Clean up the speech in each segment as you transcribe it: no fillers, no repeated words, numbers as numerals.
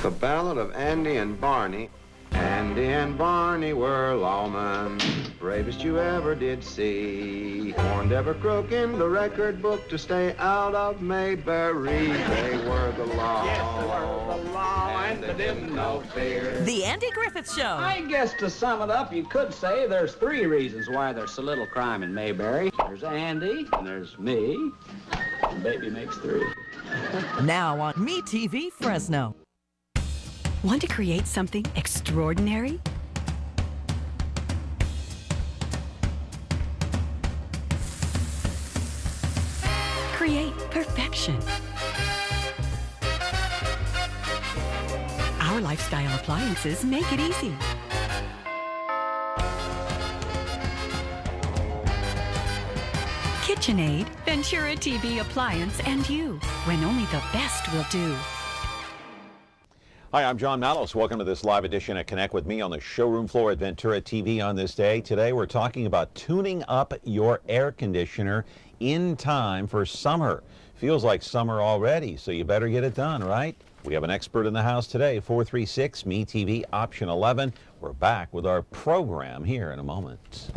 The Ballad of Andy and Barney. Andy and Barney were lawmen, bravest you ever did see. Warned every crook in the record book to stay out of Mayberry. They were the law. Yes, they were the law, and they didn't know fear. The Andy Griffith Show. I guess to sum it up, you could say there's 3 reasons why there's so little crime in Mayberry. There's Andy, and there's me, and baby makes 3. Now on MeTV Fresno. Want to create something extraordinary? Create perfection. Our lifestyle appliances make it easy. KitchenAid, Ventura TV appliance, and you, when only the best will do. Hi, I'm John Mallos. Welcome to this live edition of Connect with me on the showroom floor at Ventura TV on this day. Today we're talking about tuning up your air conditioner in time for summer. Feels like summer already, so you better get it done, right? We have an expert in the house today, 436-MeTV, option 11. We're back with our program here in a moment.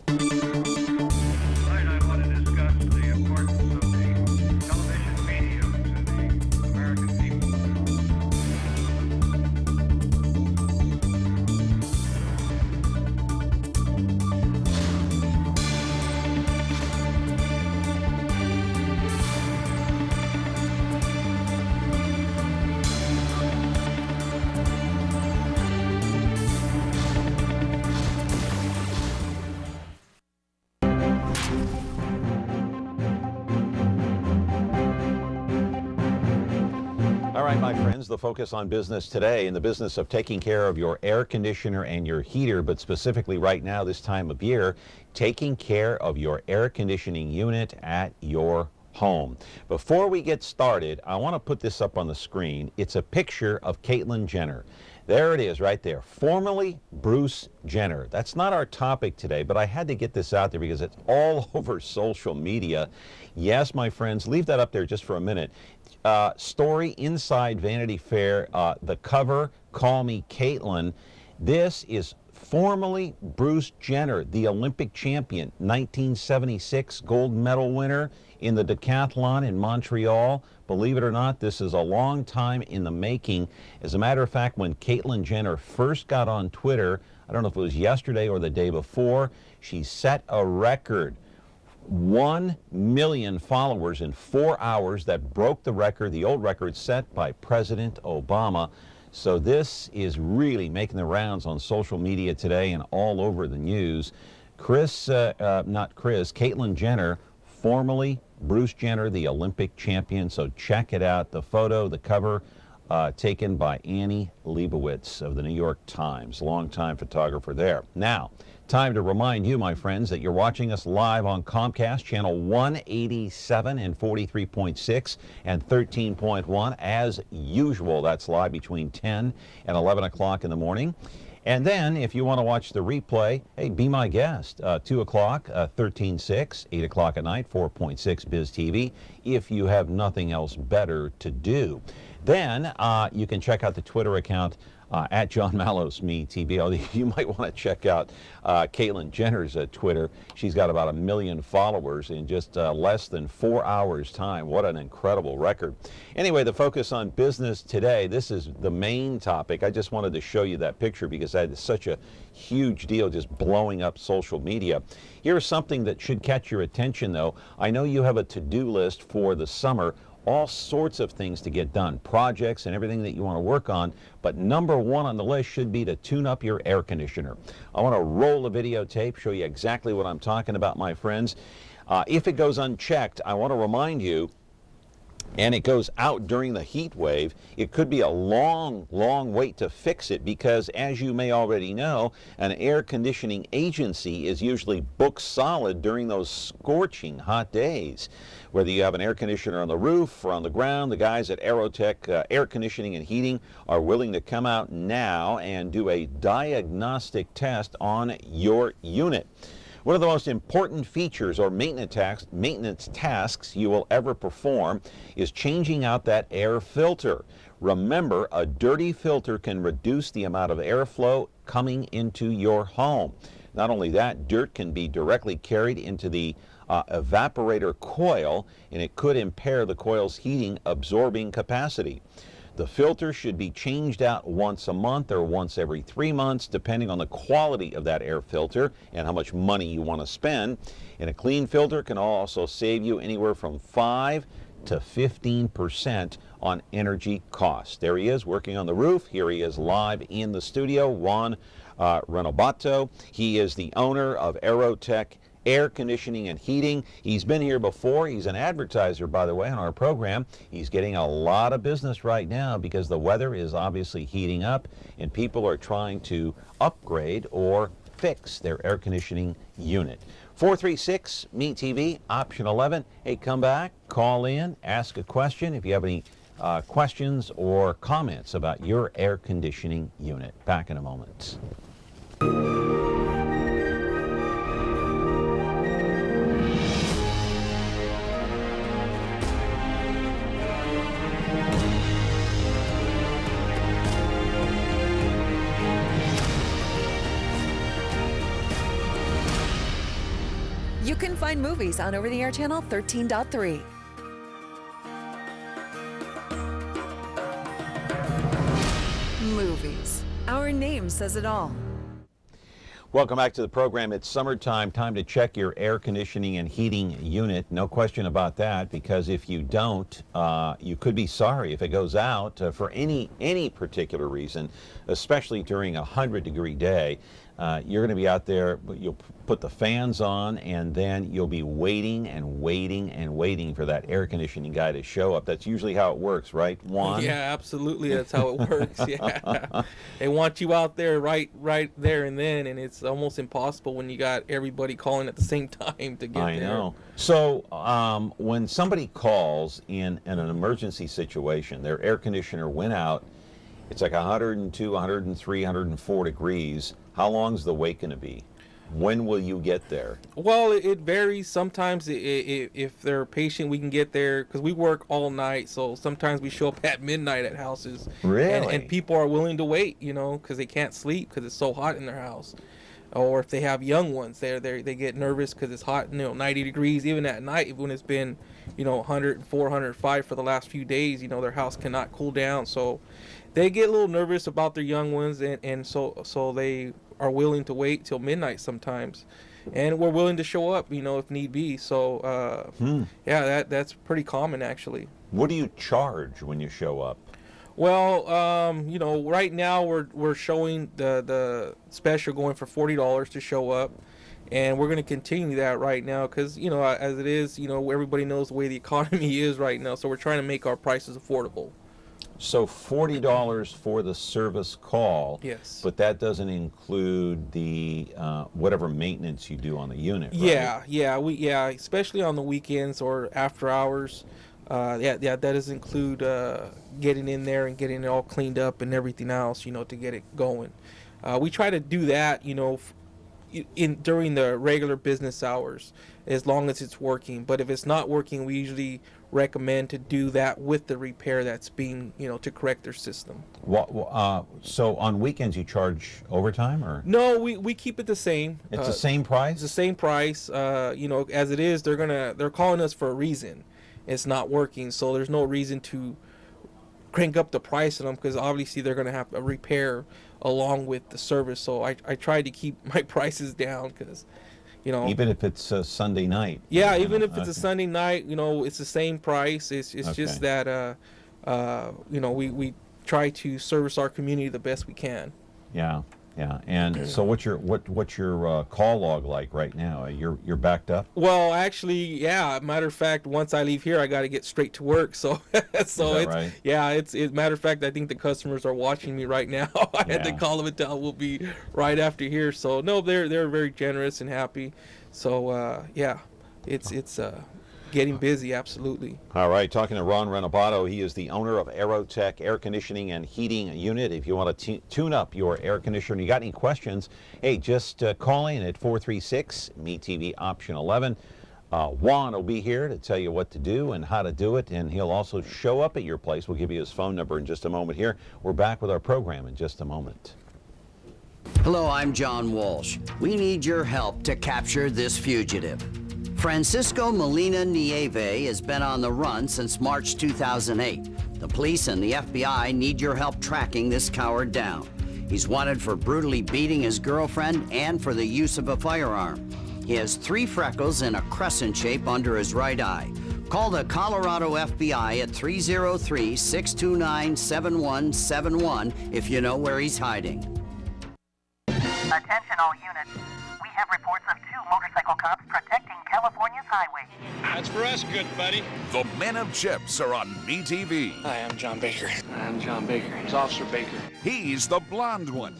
Tonight I want to discuss the importance of the television medium to the American people. All right, my friends, the focus on business today, in the business of taking care of your air conditioner and your heater, but specifically right now, this time of year, taking care of your air conditioning unit at your home. Before we get started, I want to put this up on the screen. It's a picture of Caitlyn Jenner. There it is right there, formerly Bruce Jenner. That's not our topic today, but I had to get this out there because it's all over social media. Yes, my friends, leave that up there just for a minute. Story inside Vanity Fair, the cover, Call Me Caitlyn. This is formerly Bruce Jenner, the Olympic champion, 1976 gold medal winner in the decathlon in Montreal. Believe it or not, this is a long time in the making. As a matter of fact, when Caitlyn Jenner first got on Twitter, I don't know if it was yesterday or the day before, she set a record. 1 million followers in 4 hours. That broke the record, the old record set by President Obama. So this is really making the rounds on social media today and all over the news. Caitlyn Jenner, formerly Bruce Jenner, the Olympic champion. So check it out. The photo, the cover, taken by Annie Leibovitz of the New York Times, longtime photographer there. Now, time to remind you, my friends, that you're watching us live on Comcast, channel 187 and 43.6 and 13.1. As usual, that's live between 10 and 11 o'clock in the morning. And then, if you want to watch the replay, hey, be my guest. 2 o'clock, 13.6, 8 o'clock at night, 4.6 Biz TV, if you have nothing else better to do. Then you can check out the Twitter account at John Mallos MeTV. Although you might want to check out Caitlyn Jenner's Twitter. She's got about 1 million followers in just less than 4 hours' time. What an incredible record. Anyway, the focus on business today, this is the main topic. I just wanted to show you that picture because that is such a huge deal, just blowing up social media. Here's something that should catch your attention, though. I know you have a to-do list for the summer. All sorts of things to get done, projects and everything that you want to work on, but number one on the list should be to tune up your air conditioner. I want to roll a videotape, show you exactly what I'm talking about, my friends. If it goes unchecked, I want to remind you, and it goes out during the heat wave, it could be a long, long wait to fix it because, as you may already know, an air conditioning agency is usually booked solid during those scorching hot days. Whether you have an air conditioner on the roof or on the ground, the guys at Aerotech Air Conditioning and Heating are willing to come out now and do a diagnostic test on your unit. One of the most important features or maintenance tasks you will ever perform is changing out that air filter. Remember, a dirty filter can reduce the amount of airflow coming into your home. Not only that, dirt can be directly carried into the evaporator coil, and it could impair the coil's heating absorbing capacity. The filter should be changed out once a month or once every 3 months, depending on the quality of that air filter and how much money you want to spend. And a clean filter can also save you anywhere from 5 to 15% on energy costs. There he is working on the roof. Here he is live in the studio, Juan Renobato. He is the owner of Aerotech Air Conditioning and Heating. He's been here before. He's an advertiser, by the way, on our program. He's getting a lot of business right now because the weather is obviously heating up and people are trying to upgrade or fix their air conditioning unit. 436 Meet TV, option 11. Hey, come back, call in, ask a question if you have any questions or comments about your air conditioning unit. Back in a moment. You can find movies on over-the-air channel 13.3. Movies. Our name says it all. Welcome back to the program. It's summertime, time to check your air conditioning and heating unit. No question about that, because if you don't, you could be sorry if it goes out for any particular reason, especially during a 100-degree day. You're going to be out there, but you'll put the fans on, and then you'll be waiting and waiting and waiting for that air conditioning guy to show up. That's usually how it works, right, Juan? Yeah, absolutely. That's how it works. Yeah, they want you out there right there and then, and it's almost impossible when you got everybody calling at the same time to get there. I know. So when somebody calls in an emergency situation, their air conditioner went out. It's like 102, 103, 104 degrees. How long's the wait going to be? When will you get there? Well, it varies. Sometimes if they're patient, we can get there because we work all night. So sometimes we show up at midnight at houses. Really? And people are willing to wait, you know, because they can't sleep because it's so hot in their house. Or if they have young ones, they get nervous because it's hot, 90 degrees. Even at night, when it's been, 104, 105 for the last few days, their house cannot cool down. So they get a little nervous about their young ones, and so they are willing to wait till midnight sometimes, and we're willing to show up, if need be. So yeah, that's pretty common actually. What do you charge when you show up? Well, right now we're showing the special going for $40 to show up, and we're going to continue that right now because as it is, everybody knows the way the economy is right now, so we're trying to make our prices affordable. So $40 for the service call. Yes. But that doesn't include the whatever maintenance you do on the unit, right? Yeah, especially on the weekends or after hours. That does include getting in there and getting it all cleaned up and everything else, to get it going. We try to do that, during the regular business hours, as long as it's working. But if it's not working, we usually recommend to do that with the repair that's being, to correct their system. So on weekends you charge overtime, or? No, we keep it the same. It's the same price? It's the same price. As it is, they're calling us for a reason. It's not working, so there's no reason to crank up the price on them because obviously they're going to have a repair along with the service. So I try to keep my prices down because, even if it's a Sunday night. Yeah, even if it's a Sunday night, it's the same price. It's just that we try to service our community the best we can. Yeah. And so what's your call log like right now? You're backed up? Well, actually, yeah. Matter of fact, once I leave here, I got to get straight to work. So it's right? Yeah. It's matter of fact, I think the customers are watching me right now. I had to call them and tell we'll be right after here. So no, they're very generous and happy. So yeah, it's getting busy, absolutely. All right, talking to Juan Renobato. He is the owner of Aerotech Air Conditioning and Heating Unit. If you want to tune up your air conditioner, you got any questions, hey, just call in at 436 Meet TV option 11. Juan will be here to tell you what to do and how to do it, and he'll also show up at your place. We'll give you his phone number in just a moment here. We're back with our program in just a moment. Hello, I'm John Walsh. We need your help to capture this fugitive. Francisco Molina Nieve has been on the run since March 2008. The police and the FBI need your help tracking this coward down. He's wanted for brutally beating his girlfriend and for the use of a firearm. He has 3 freckles and a crescent shape under his right eye. Call the Colorado FBI at 303-629-7171 if you know where he's hiding. Attention all units. We have reports of 2 motorcycle cops protecting California's highway. That's for us, good buddy. The Men of Chips are on MeTV. Hi, I'm John Baker. I'm John Baker. It's Officer Baker. He's the blonde one.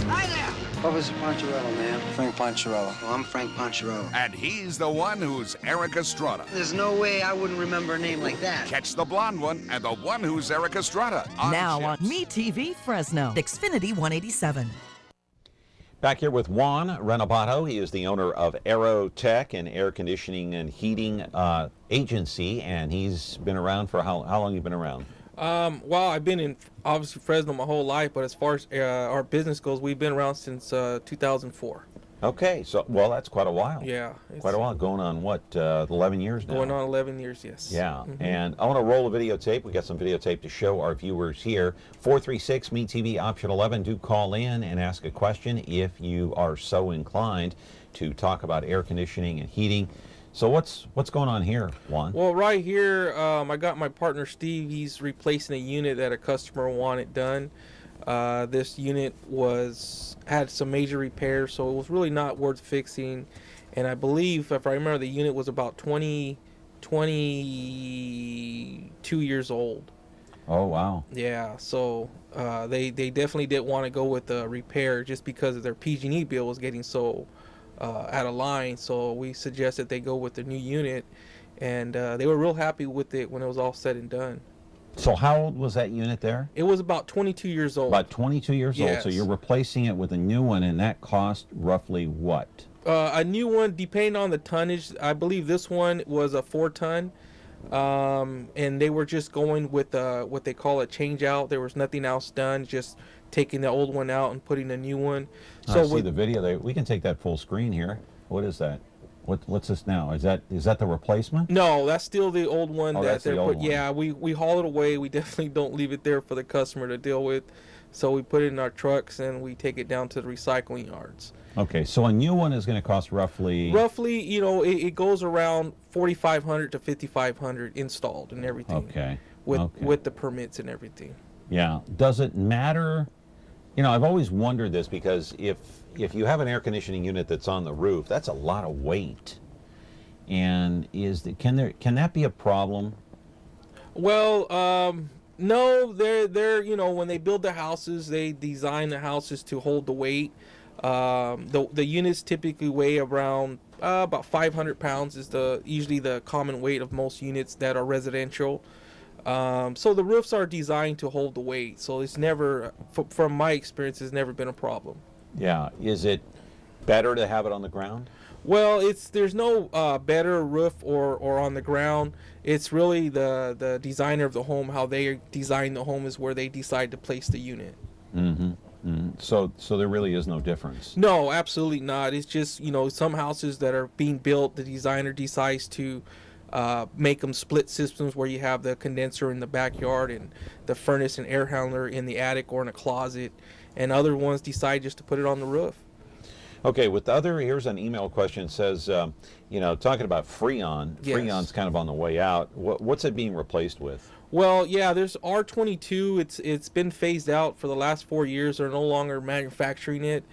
Hi there. Officer Poncherello, man. Frank Poncherello. Oh, I'm Frank Poncherello. And he's the one who's Eric Estrada. There's no way I wouldn't remember a name like that. Catch the blonde one and the one who's Eric Estrada on Now on Chips. MeTV Fresno, Xfinity 187. Back here with Juan Renobato. He is the owner of Aerotech, an air conditioning and heating agency, and he's been around for how long? You been around? Well, I've been in obviously Fresno my whole life, but as far as our business goes, we've been around since 2004. Okay, so well, that's quite a while. Yeah, quite a while. Going on what, 11 years now? Going on 11 years, yes. Yeah, and I want to roll a videotape. We got some videotape to show our viewers here. 436 MeTV option 11. Do call in and ask a question if you are so inclined to talk about air conditioning and heating. So what's going on here, Juan? Well, right here, I got my partner Steve. He's replacing a unit that a customer wanted done. This unit had some major repairs, so it was really not worth fixing. And I believe, if I remember, the unit was about 22 years old. Oh, wow. Yeah, so they definitely didn't want to go with the repair just because their PG&E bill was getting so out of line. So we suggested they go with the new unit, and they were real happy with it when it was all said and done. So how old was that unit there? It was about 22 years old. About 22 years old. So you're replacing it with a new one, and that cost roughly what? A new one, depending on the tonnage. I believe this one was a 4-ton, and they were just going with what they call a change out. There was nothing else done, just taking the old one out and putting a new one. So I see the video there. We can take that full screen here. What is that? What's this now? Is that the replacement? No, that's still the old one. Oh, that's the old one. Yeah, we haul it away. We definitely don't leave it there for the customer to deal with. So we put it in our trucks and we take it down to the recycling yards. Okay, so a new one is going to cost roughly. Roughly, it goes around $4,500 to $5,500 installed and everything. Okay. With the permits and everything. Yeah. Does it matter? I've always wondered this, because if you have an air conditioning unit that's on the roof, that's a lot of weight. And can that be a problem? Well, no, they're when they build the houses, they design the houses to hold the weight. The units typically weigh around about 500 pounds is usually the common weight of most units that are residential. So the roofs are designed to hold the weight. So it's never, from my experience, it's never been a problem. Yeah. Is it better to have it on the ground? Well, there's no better roof or on the ground. It's really the designer of the home, how they design the home is where they decide to place the unit. Mm-hmm. Mm-hmm. So there really is no difference? No, absolutely not. It's just, some houses that are being built, the designer decides to make them split systems where you have the condenser in the backyard and the furnace and air handler in the attic or in a closet, and other ones decide just to put it on the roof. Okay, here's an email question. It says, talking about Freon. Yes. Freon's kind of on the way out. What's it being replaced with? Well, yeah, there's R22. It's been phased out for the last 4 years. They're no longer manufacturing it.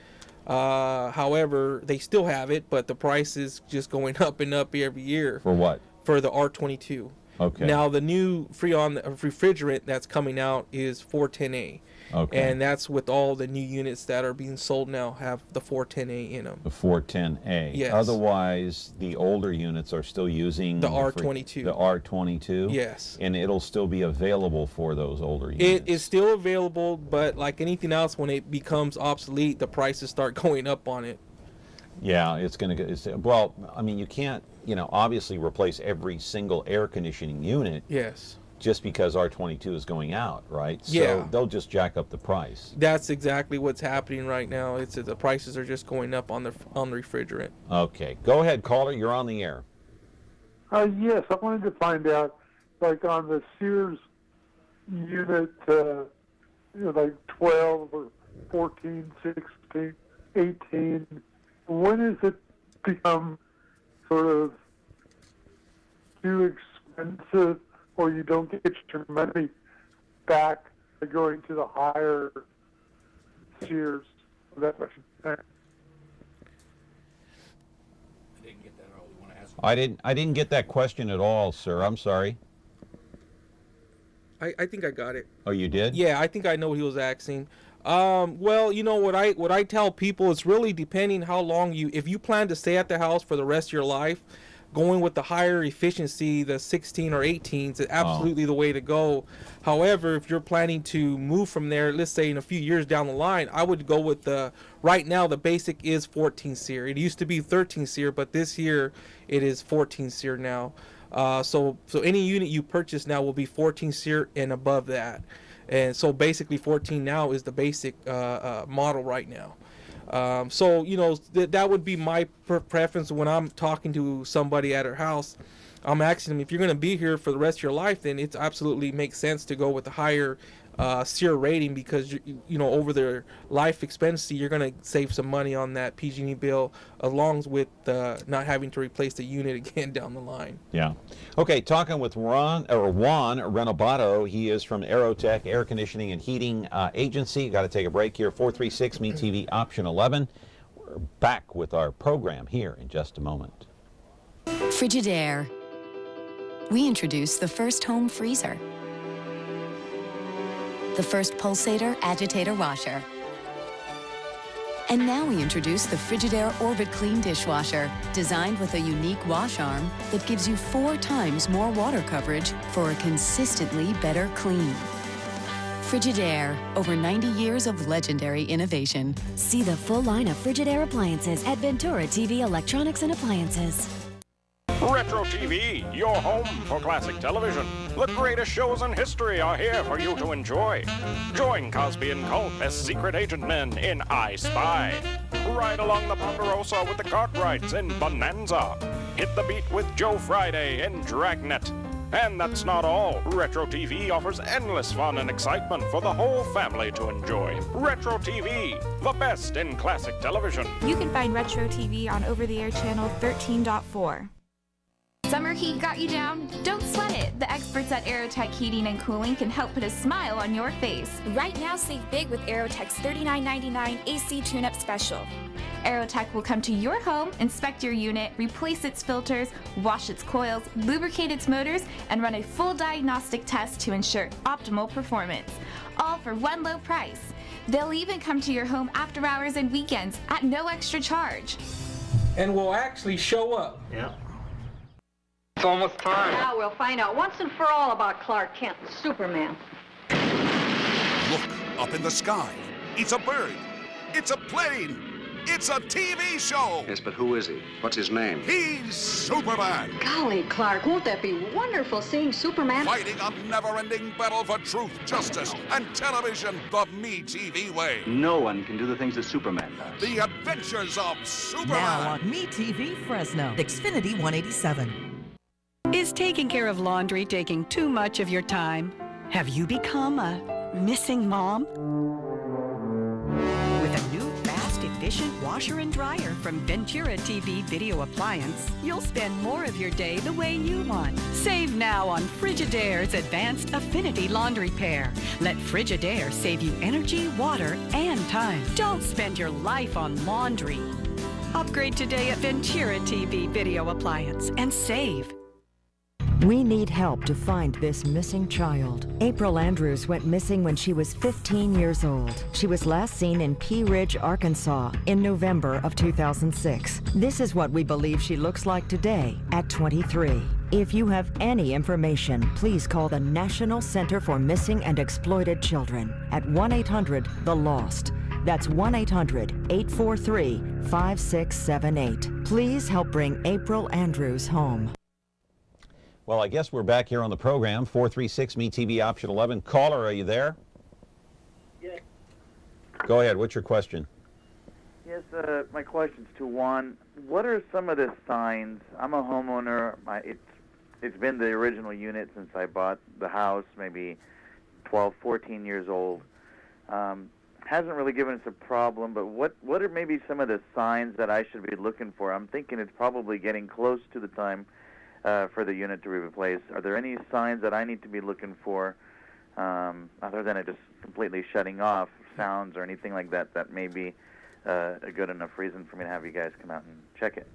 However, they still have it, but the price is just going up and up every year. For what? For the R22. Okay. Now, the new Freon refrigerant that's coming out is 410A. Okay. And that's with all the new units that are being sold now have the 410A in them. The 410A. Yes. Otherwise, the older units are still using the R22. The R22? Yes. And it'll still be available for those older units? It is still available, but like anything else, when it becomes obsolete, the prices start going up on it. Yeah, it's going to, well, I mean, you can't, obviously replace every single air conditioning unit. Yes. Just because R22 is going out, right? So yeah. They'll just jack up the price. That's exactly what's happening right now. It's the prices are just going up on the refrigerant. Okay. Go ahead, caller. You're on the air. Yes, I wanted to find out, like on the Sears unit, like 12 or 14, 16, 18, when does it become sort of too expensive, or you don't get your money back by going to the higher Sears? That question. I didn't get that question at all, sir. I'm sorry. I think I got it. Oh, you did? Yeah, I think I know what he was asking. Well, what I tell people, it's really depending how long if you plan to stay at the house for the rest of your life, going with the higher efficiency, the 16 or 18s, is absolutely the way to go. However, if you're planning to move from there, let's say in a few years down the line, I would go with right now the basic is 14 SEER. It used to be 13 SEER, but this year it is 14 SEER now. So any unit you purchase now will be 14 SEER and above that. And so basically 14 now is the basic model right now. So that would be my preference when I'm talking to somebody at her house. I'm asking them, if you're going to be here for the rest of your life, then it absolutely makes sense to go with the higher SEER rating, because over their life expectancy you're going to save some money on that PG&E bill, along with not having to replace the unit again down the line. Yeah. Okay, talking with Juan Renobato. He is from Aerotech Air Conditioning and Heating Agency. Got to take a break here. 436 MeTV option 11. We're back with our program here in just a moment. Frigidaire. We introduced the first home freezer, the first pulsator agitator washer. And now we introduce the Frigidaire Orbit Clean dishwasher, designed with a unique wash arm that gives you 4 times more water coverage for a consistently better clean. Frigidaire, over 90 years of legendary innovation. See the full line of Frigidaire appliances at Ventura TV Electronics and Appliances. Retro TV, your home for classic television. The greatest shows in history are here for you to enjoy. Join Cosby and Culp as secret agent men in I Spy. Ride along the Ponderosa with the Cartwrights in Bonanza. Hit the beat with Joe Friday in Dragnet. And that's not all. Retro TV offers endless fun and excitement for the whole family to enjoy. Retro TV, the best in classic television. You can find Retro TV on over-the-air channel 13.4. Summer heat got you down? Don't sweat it. The experts at Aerotech Heating and Cooling can help put a smile on your face. Right now, save big with Aerotech's $39.99 AC Tune-Up Special. Aerotech will come to your home, inspect your unit, replace its filters, wash its coils, lubricate its motors, and run a full diagnostic test to ensure optimal performance. All for one low price. They'll even come to your home after hours and weekends at no extra charge. And we'll actually show up. Yeah. It's almost time. Now we'll find out once and for all about Clark Kent and Superman. Look up in the sky. It's a bird. It's a plane. It's a TV show. Yes, but who is he? What's his name? He's Superman. Golly, Clark, won't that be wonderful seeing Superman? Fighting a never-ending battle for truth, justice, and television the MeTV way. No one can do the things that Superman does. The adventures of Superman. Now on MeTV Fresno, Xfinity 187. Is taking care of laundry taking too much of your time? Have you become a missing mom? With a new fast, efficient washer and dryer from Ventura TV Video Appliance, you'll spend more of your day the way you want. Save now on Frigidaire's Advanced Affinity Laundry Pair. Let Frigidaire save you energy, water, and time. Don't spend your life on laundry. Upgrade today at Ventura TV Video Appliance and save. We need help to find this missing child. April Andrews went missing when she was 15 years old. She was last seen in Pea Ridge, Arkansas in November of 2006. This is what we believe she looks like today at 23. If you have any information, please call the National Center for Missing and Exploited Children at 1-800-THE-LOST. That's 1-800-843-5678. Please help bring April Andrews home. Well, I guess we're back here on the program. 436-ME-TV, option 11. Caller, are you there? Yes. Go ahead. What's your question? Yes, my question's to Juan. What are some of the signs? I'm a homeowner. It's been the original unit since I bought the house, maybe 12, 14 years old. Hasn't really given us a problem, but what are maybe some of the signs that I should be looking for? I'm thinking it's probably getting close to the time for the unit to be replaced. Are there any signs that I need to be looking for other than it just completely shutting off sounds or anything like that that may be a good enough reason for me to have you guys come out and check it?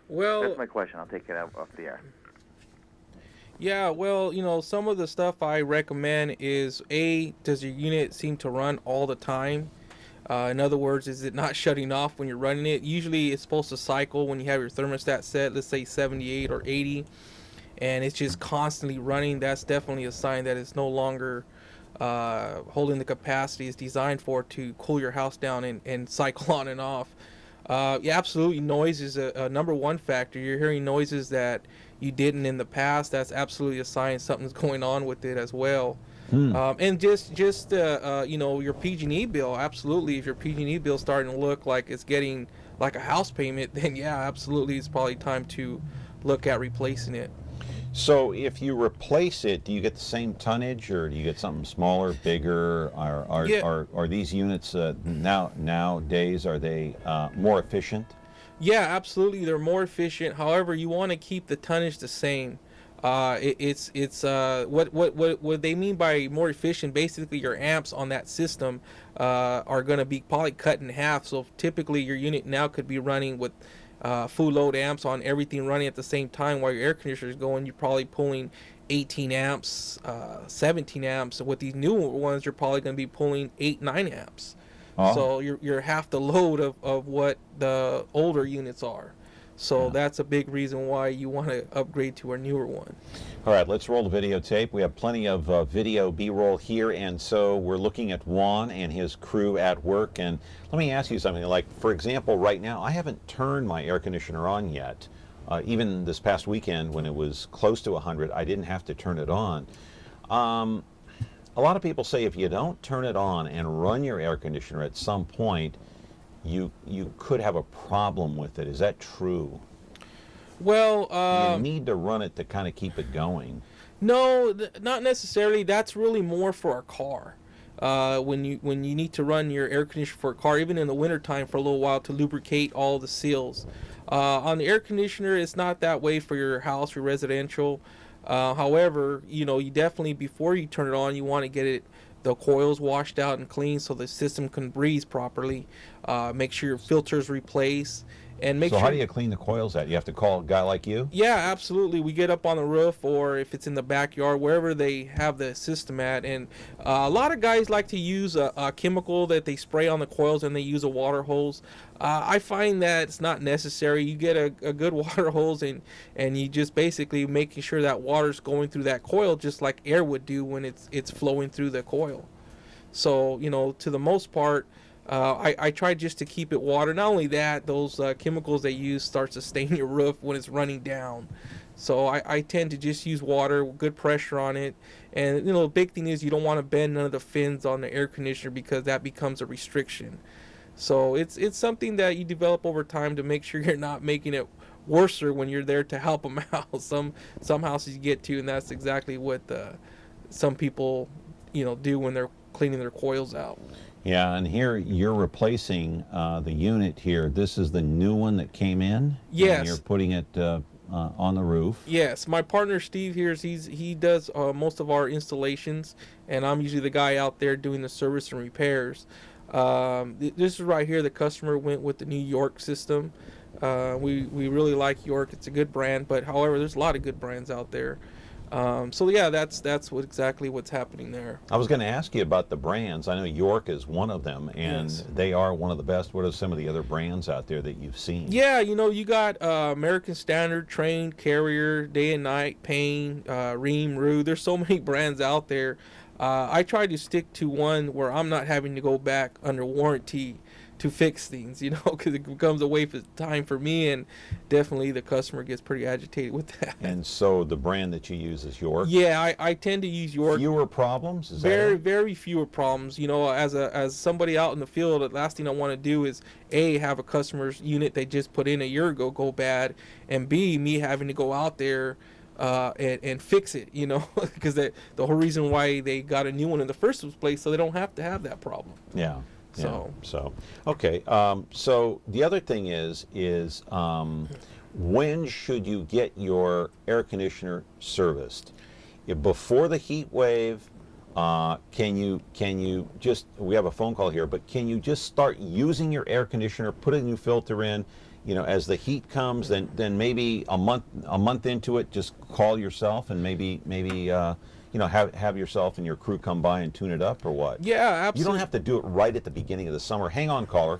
Well, that's my question. I'll take it out off the air. Yeah, well, some of the stuff I recommend is, A, does your unit seem to run all the time? In other words, is it not shutting off when you're running it? Usually it's supposed to cycle when you have your thermostat set, let's say 78 or 80, and it's just constantly running. That's definitely a sign that it's no longer holding the capacity it's designed for to cool your house down and cycle on and off. Yeah, absolutely. Noise is a number one factor. You're hearing noises that you didn't in the past. That's absolutely a sign something's going on with it as well. And just your PG&E bill. Absolutely, if your PG&E bill is starting to look like it's getting like a house payment, then yeah, absolutely, it's probably time to look at replacing it. So if you replace it, do you get the same tonnage, or do you get something smaller, bigger? Are these units nowadays, are they more efficient? Yeah, absolutely, they're more efficient. However, you want to keep the tonnage the same. What they mean by more efficient, basically your amps on that system are going to be probably cut in half. So typically your unit now could be running with full load amps on everything running at the same time while your air conditioner is going. You're probably pulling 18 amps, 17 amps. And with these newer ones, you're probably going to be pulling 8-9 amps. Oh. So you're half the load of what the older units are. So that's a big reason why you want to upgrade to a newer one. All right, let's roll the videotape. We have plenty of video B-roll here, and so we're looking at Juan and his crew at work. And let me ask you something. Like, for example, right now, I haven't turned my air conditioner on yet. Even this past weekend when it was close to 100, I didn't have to turn it on. A lot of people say if you don't turn it on and run your air conditioner at some point, you could have a problem with it. Is that true? Well, you need to run it to kind of keep it going. No, not necessarily. That's really more for a car. When you need to run your air conditioner for a car, even in the wintertime for a little while to lubricate all the seals. On the air conditioner, it's not that way for your house, your residential. However, you definitely, before you turn it on, you want to get the coils washed out and clean so the system can breathe properly. Make sure your filter's replaced. And make sure. So how do you clean the coils out? You have to call a guy like you? Yeah, absolutely. We get up on the roof, or if it's in the backyard, wherever they have the system at. And a lot of guys like to use a chemical that they spray on the coils, and they use a water hose. I find that it's not necessary. You get a good water hose, and you just basically making sure that water's going through that coil just like air would do when it's flowing through the coil. So, to the most part, I try just to keep it water. Not only that, those chemicals they use starts to stain your roof when it's running down. So I tend to just use water, good pressure on it. And the big thing is you don't want to bend none of the fins on the air conditioner because that becomes a restriction. So it's something that you develop over time to make sure you're not making it worser when you're there to help them out. Some houses you get to, and that's exactly what some people do when they're cleaning their coils out. Yeah, and here you're replacing the unit here. This is the new one that came in? Yes. And you're putting it on the roof? Yes. My partner Steve here, he does most of our installations, and I'm usually the guy out there doing the service and repairs. This is right here, the customer went with the New York system. We really like York. It's a good brand, but however, there's a lot of good brands out there. So yeah, that's exactly what's happening there. I was going to ask you about the brands. I know York is one of them, and Yes. they are one of the best. What are some of the other brands out there that you've seen? Yeah, you got American Standard, Train, Carrier, Day and Night, Payne, Ream, Rue. There's so many brands out there. I try to stick to one where I'm not having to go back under warranty to fix things, because it becomes a waste of time for me, and definitely the customer gets pretty agitated with that. And so the brand that you use is York? Yeah, I tend to use York. Fewer problems? Is Very, that it? very fewer problems. As somebody out in the field, the last thing I want to do is have a customer's unit they just put in a year ago go bad, and B, me having to go out there and fix it, because the whole reason why they got a new one in the first place, so they don't have to have that problem. Yeah. So Okay. So the other thing is when should you get your air conditioner serviced? Before the heat wave, can you just, we have a phone call here, but can you just start using your air conditioner, put a new filter in, as the heat comes, then maybe a month into it, just call yourself and maybe have yourself and your crew come by and tune it up, or what? Yeah, absolutely. You don't have to do it right at the beginning of the summer. Hang on, caller.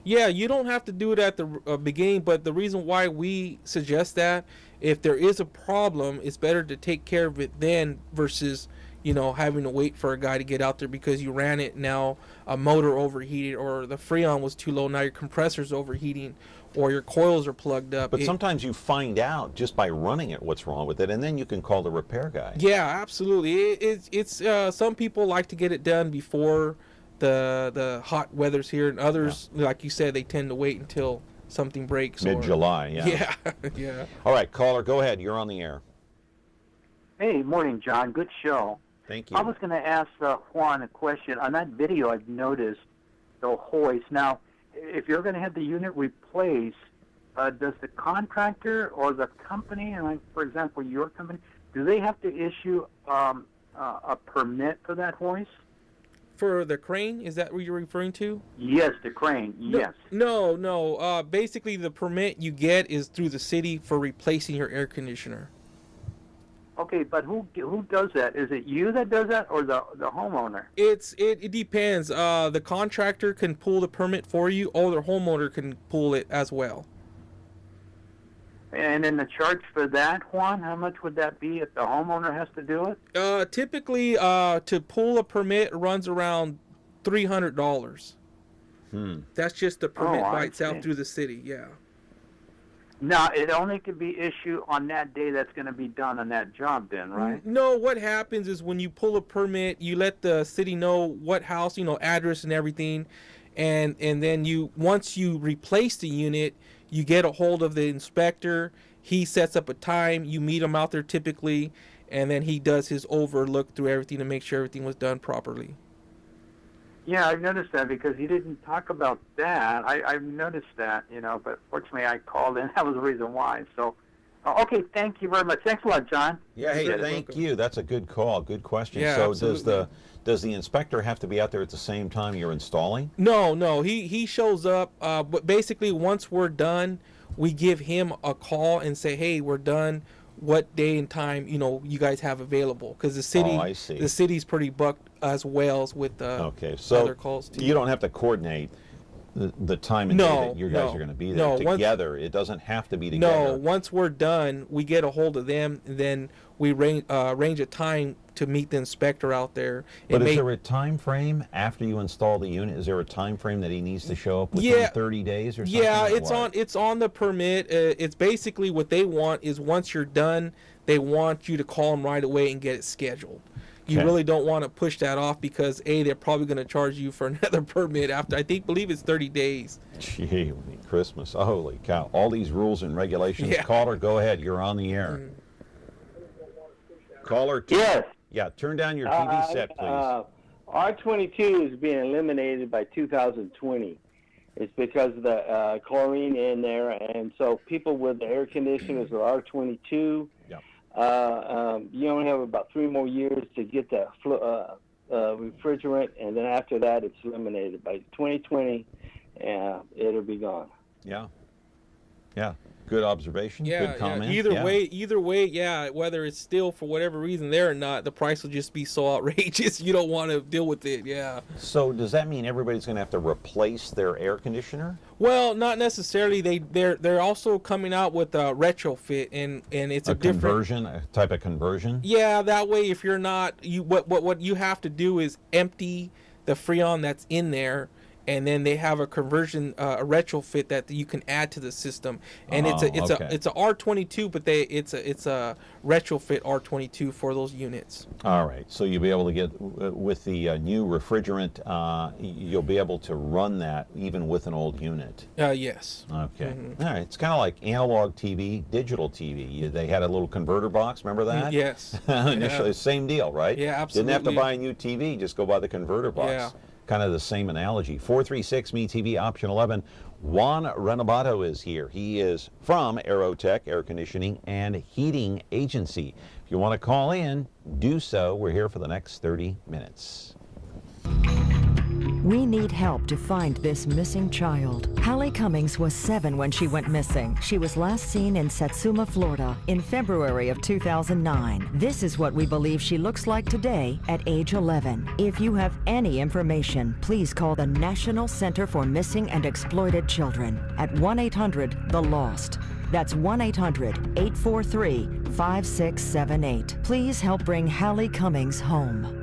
Yeah, you don't have to do it at the beginning, but the reason why we suggest that, if there is a problem, it's better to take care of it then versus, having to wait for a guy to get out there because you ran it, now a motor overheated, or the Freon was too low, now your compressor's overheating, or your coils are plugged up. But sometimes you find out just by running it what's wrong with it, and then you can call the repair guy. Yeah, absolutely. It's some people like to get it done before the hot weather's here, and others, like you said, they tend to wait until something breaks. Mid-July, yeah. Yeah, yeah. All right, caller, go ahead. You're on the air. Hey, morning, John. Good show. Thank you. I was going to ask Juan a question. On that video, I've noticed the hoist. Now, if you're going to have the unit replaced, does the contractor or the company, and like, for example, your company, do they have to issue a permit for that hoist? For the crane, is that what you're referring to? Yes, the crane, yes. No. Basically, the permit you get is through the city for replacing your air conditioner. Okay, but who does that? Is it you that does that, or the homeowner? It depends. The contractor can pull the permit for you, or the homeowner can pull it as well. And then the charge for that, Juan, how much would that be if the homeowner has to do it? Typically, to pull a permit runs around $300. That's just the permit by itself through the city, yeah. Now, it only could be issued on that day that's going to be done on that job then, right? No, what happens is when you pull a permit, you let the city know what house, address and everything, and then once you replace the unit, you get a hold of the inspector. He sets up a time. You meet him out there typically, and then he does his overlook through everything to make sure everything was done properly. Yeah, I've noticed that because he didn't talk about that. I've noticed that, but fortunately I called in. That was the reason why. So, okay, thank you very much. Thanks a lot, John. Yeah, hey, thank you. That's a good call. Good question. Yeah, so absolutely. does the inspector have to be out there at the same time you're installing? No. He shows up. But basically, once we're done, we give him a call and say, hey, we're done. What day and time you guys have available? Because the city's pretty booked as well with other calls too. You don't have to coordinate the time and day that you guys are going to be there together. It doesn't have to be together. No, once we're done, we get a hold of them, and then we arrange a time to meet the inspector out there. But is there a time frame after you install the unit? Is there a time frame that he needs to show up within 30 days or something? Yeah, it's on the permit. It's basically what they want is once you're done, they want you to call them right away and get it scheduled. You really don't want to push that off because they're probably going to charge you for another permit after believe it's 30 days. Gee, Christmas! Holy cow! All these rules and regulations. Yeah. Caller, go ahead. You're on the air. Caller. Yes. Yeah, turn down your TV set, please. R22 is being eliminated by 2020. It's because of the chlorine in there, and so people with the air conditioners are R22. Yep. You only have about 3 more years to get the refrigerant, and then after that, it's eliminated by 2020. It'll be gone. Yeah. Yeah. Good observation. Yeah, Good comment. Either way, yeah. Whether it's still for whatever reason there or not, the price will just be so outrageous. You don't want to deal with it. Yeah. So does that mean everybody's going to have to replace their air conditioner? Well, not necessarily. They're also coming out with a retrofit, and it's a different conversion, a type of conversion. Yeah, that way if you're not what you have to do is empty the Freon that's in there. And then they have a conversion, a retrofit that you can add to the system, and it's a R22, but it's a retrofit R22 for those units. All right, so you'll be able to get with the new refrigerant, you'll be able to run that even with an old unit. Yes. Okay. All right, it's kind of like analog TV, digital TV. They had a little converter box. Remember that? Yes. Initially, same deal, right? Yeah, absolutely. Didn't have to buy a new TV; just go buy the converter box. Yeah. Kind of the same analogy. 436-ME-TV, option 11. Juan Renobato is here. He is from Aerotech Air Conditioning and Heating Agency. If you want to call in, do so. We're here for the next 30 minutes. We need help to find this missing child. Hallie Cummings was 7 when she went missing. She was last seen in Satsuma, Florida in February of 2009. This is what we believe she looks like today at age 11. If you have any information, please call the National Center for Missing and Exploited Children at 1-800-THE-LOST. That's 1-800-843-5678. Please help bring Hallie Cummings home.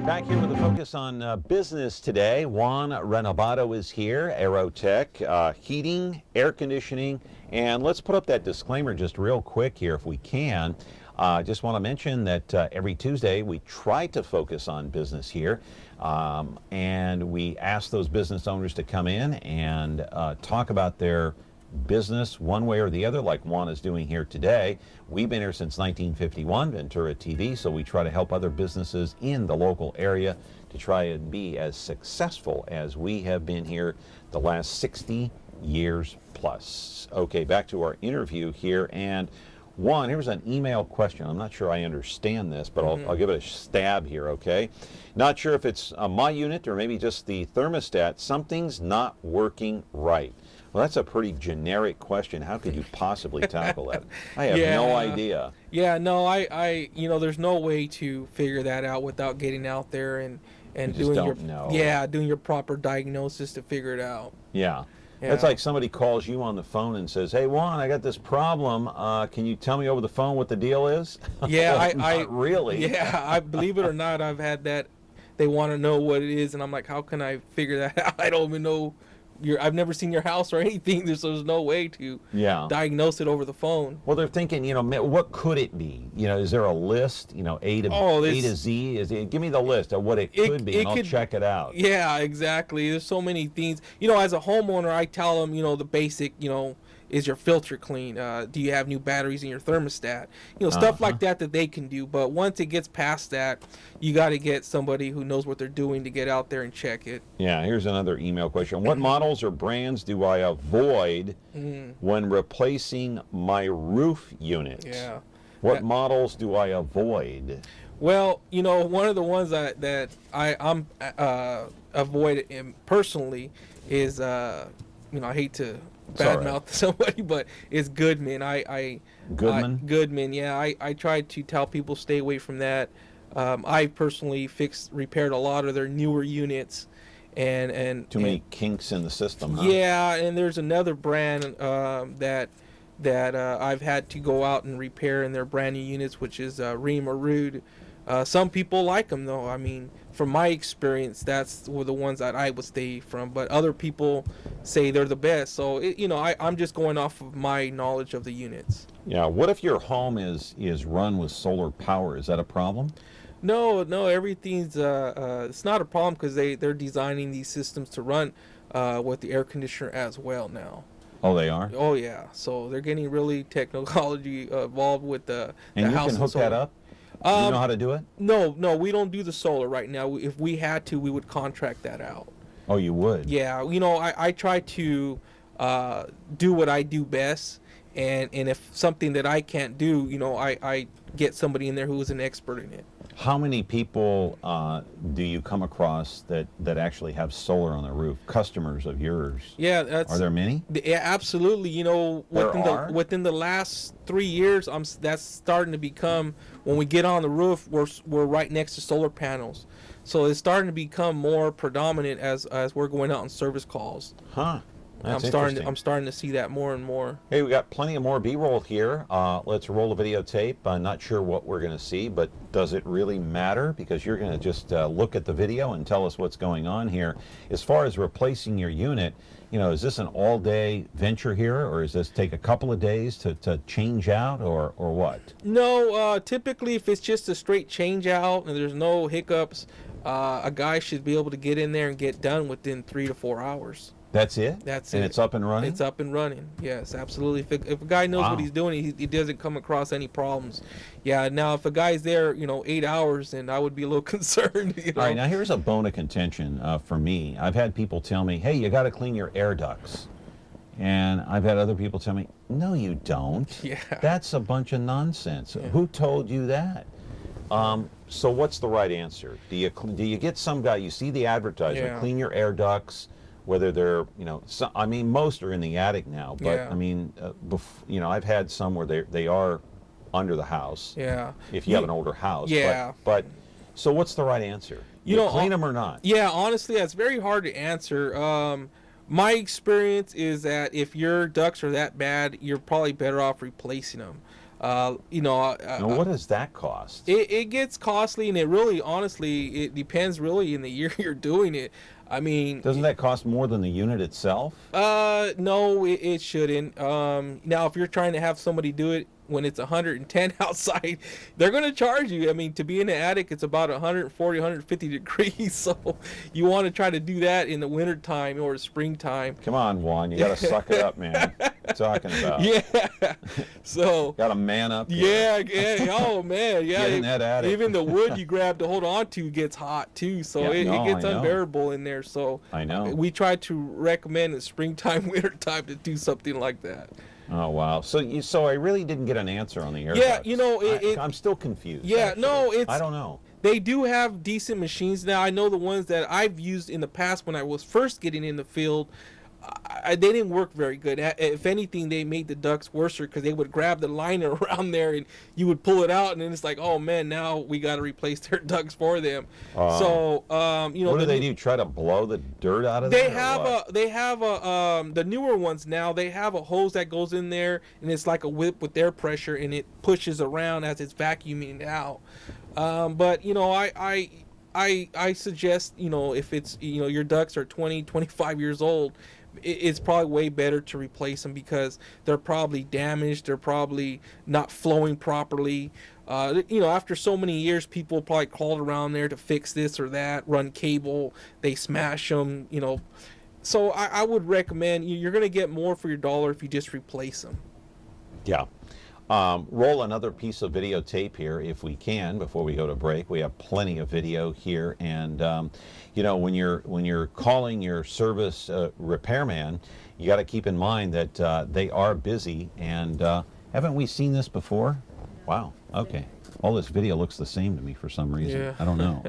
Back here with a focus on business today. Juan Renobato is here, Aerotech, heating, air conditioning, and let's put up that disclaimer just real quick here if we can. Just want to mention that every Tuesday we try to focus on business here, and we ask those business owners to come in and talk about their business one way or the other, like Juan is doing here today. We've been here since 1951, Ventura TV, so we try to help other businesses in the local area to try and be as successful as we have been here the last 60 years plus. Okay, back to our interview here, and Juan, here's an email question. I'm not sure I understand this, but I'll give it a stab here, okay? Not sure if it's my unit or maybe just the thermostat. Something's not working right. Well, that's a pretty generic question. How could you possibly tackle that? I have no idea. Yeah, no, I there's no way to figure that out without getting out there and doing your proper diagnosis to figure it out. Yeah. It's like somebody calls you on the phone and says, "Hey, Juan, I got this problem. Can you tell me over the phone what the deal is?" Yeah, Not really. Yeah, I believe it or not, I've had that. They want to know what it is, and I'm like, how can I figure that out? I don't even know. I've never seen your house or anything. There's no way to diagnose it over the phone. Well, they're thinking, what could it be? Is there a list? A to Z? Give me the list of what it could be, and I'll check it out. Yeah, exactly. There's so many things. As a homeowner, I tell them, the basic, is your filter clean? Do you have new batteries in your thermostat? Stuff like that they can do. But once it gets past that, you got to get somebody who knows what they're doing to get out there and check it. Yeah, here's another email question. What models or brands do I avoid when replacing my roof unit? Yeah. What models do I avoid? Well, one of the ones that I'm avoid personally is, I hate to badmouth somebody, but it's Goodman. Goodman, yeah. I try to tell people stay away from that. I personally repaired a lot of their newer units, and too many kinks in the system. Huh? Yeah, and there's another brand that I've had to go out and repair in their brand new units, which is Rheem or Rude. Some people like them though. I mean, from my experience, that's were the ones that I would stay from. But other people say they're the best. So I'm just going off of my knowledge of the units. Yeah. What if your home is run with solar power? Is that a problem? No. Everything's it's not a problem because they're designing these systems to run with the air conditioner as well now. Oh, they are? Oh yeah. So they're getting really technology involved with the and house. And you can hook that up? Do you know how to do it? No, we don't do the solar right now. If we had to, we would contract that out. Oh, you would? Yeah, I try to do what I do best, and if something that I can't do, you know, I get somebody in there who is an expert in it. How many people do you come across that actually have solar on their roof? Customers of yours? Yeah, are there many? Yeah, absolutely. You know, within the last 3 years, that's starting to become, when we get on the roof, we're right next to solar panels, so it's starting to become more predominant as we're going out on service calls. Huh. That's I'm starting to see that more and more. Hey, we got plenty of more B-roll here. Let's roll the videotape. I'm not sure what we're going to see, but does it really matter? Because you're going to just look at the video and tell us what's going on here. As far as replacing your unit, you know, is this an all-day venture here, or does this take a couple of days to change out, or what? No, typically if it's just a straight change out and there's no hiccups, a guy should be able to get in there and get done within 3 to 4 hours. That's it? That's and it. It's up and running? It's up and running, yes, absolutely. If a guy knows what he's doing, he doesn't come across any problems. Yeah, now if a guy's there, you know, 8 hours, then I would be a little concerned. You know? All right, now here's a bone of contention for me. I've had people tell me, hey, you got to clean your air ducts. And I've had other people tell me, no, you don't. Yeah. That's a bunch of nonsense. Yeah. Who told you that? So what's the right answer? Do you get some guy, you see the advertisement, clean your air ducts, whether they're, you know, I mean, most are in the attic now, but I mean, you know, I've had some where they are under the house. Yeah. If you have an older house. Yeah. But so what's the right answer? You know, clean them or not? Yeah, honestly, that's very hard to answer. My experience is that if your ducts are that bad, you're probably better off replacing them. You know, now what does that cost? It gets costly, and it really, honestly, it depends really in the year you're doing it. I mean, doesn't that cost more than the unit itself? No, it shouldn't. Now, if you're trying to have somebody do it when it's 110 outside, they're going to charge you. I mean, to be in the attic, it's about 140, 150 degrees. So you want to try to do that in the winter time or springtime. Come on, Juan, you got to suck it up, man. What are you talking about? Yeah. So got to man up. Here. Yeah. Oh man, yeah. Get in that attic. Even the wood you grab to hold on to gets hot too, so it gets unbearable in there. So I know. We try to recommend in springtime, wintertime to do something like that. Oh wow! So I really didn't get an answer on the air. Yeah, you know, I'm still confused. Yeah, actually. No, I don't know. They do have decent machines now. I know the ones that I've used in the past when I was first getting in the field. They didn't work very good. If anything, they made the ducts worse because they would grab the liner around there and you would pull it out, and then it's like, oh man, now we got to replace their ducts for them. So you know, what do they do? Try to blow the dirt out of there? They have the newer ones now. They have a hose that goes in there, and it's like a whip with air pressure, and it pushes around as it's vacuuming out. But you know, I suggest, you know, if it's, you know, your ducts are 20, 25 years old, it's probably way better to replace them because they're probably damaged. They're probably not flowing properly. You know, after so many years, people probably crawled around there to fix this or that, run cable, they smash them, you know. So I would recommend, you're going to get more for your dollar if you just replace them. Yeah. Roll another piece of videotape here if we can before we go to break. We have plenty of video here, and you know, when you're calling your service repairman, you got to keep in mind that they are busy. And haven't we seen this before? Wow. Okay. All this video looks the same to me for some reason. Yeah. I don't know.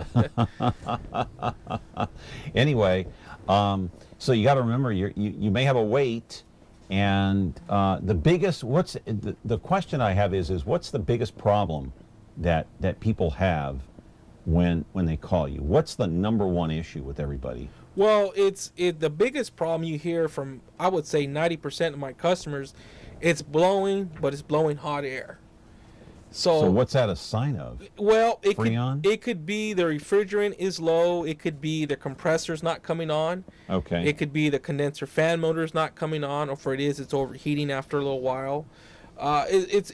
Anyway, so you got to remember you may have a wait. And the biggest, the question I have is what's the biggest problem that people have when they call you? What's the number one issue with everybody? Well, the biggest problem you hear from, I would say 90% of my customers, it's blowing, but it's blowing hot air. So what's that a sign of? Well, it could be the refrigerant is low. It could be the compressor's not coming on. Okay. It could be the condenser fan motor's not coming on, or if it is, it's overheating after a little while. It's